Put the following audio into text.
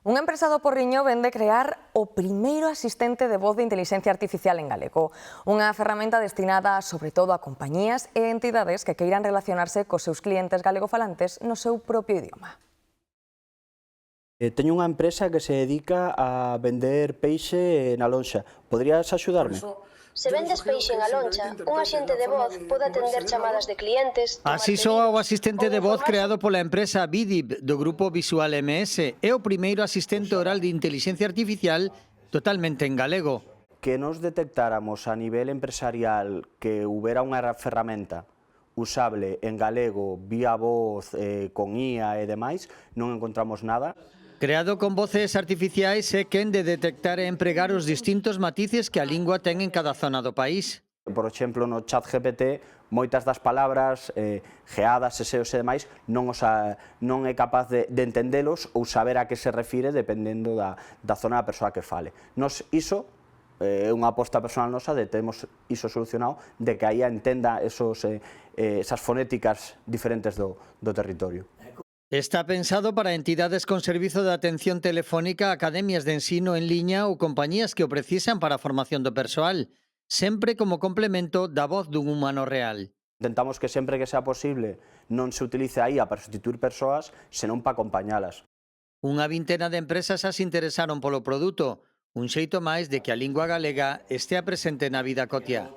Unha empresa do Porriño vende crear o primeiro asistente de voz de inteligencia artificial en galego. Unha ferramenta destinada sobre todo a compañías e entidades que queiran relacionarse cos seus clientes galegofalantes no seu propio idioma. Teño unha empresa que se dedica a vender peixe na lonxa. Poderías axudarme? Se vendes peixe na loncha, un axente de voz pode atender chamadas de clientes, Así soa o asistente de voz creado pola empresa Vidib do grupo Visual MS. É o primeiro asistente oral de inteligencia artificial totalmente en galego. Que nos detectáramos a nivel empresarial que houbera unha ferramenta usable en galego, vía voz, con IA e demais, non encontramos nada. Creado con voces artificiais é quen de detectar e empregar os distintos matices que a lingua ten en cada zona do país. Por exemplo, no chat GPT, moitas das palabras, geadas, seseos e demais, non é capaz de entendelos ou saber a que se refire dependendo da zona da persoa que fale. Nos iso é unha aposta personal nosa de temos iso solucionado, de que a IA entenda esas fonéticas diferentes do territorio. Está pensado para entidades con servizo de atención telefónica, academias de ensino en liña ou compañías que o precisan para a formación do persoal, sempre como complemento da voz dun humano real. Intentamos que sempre que sea posible non se utilice a IA para sustituir persoas, senón para acompañalas. Unha vintena de empresas se interesaron polo produto, un xeito máis de que a lingua galega estea presente na vida cotiá.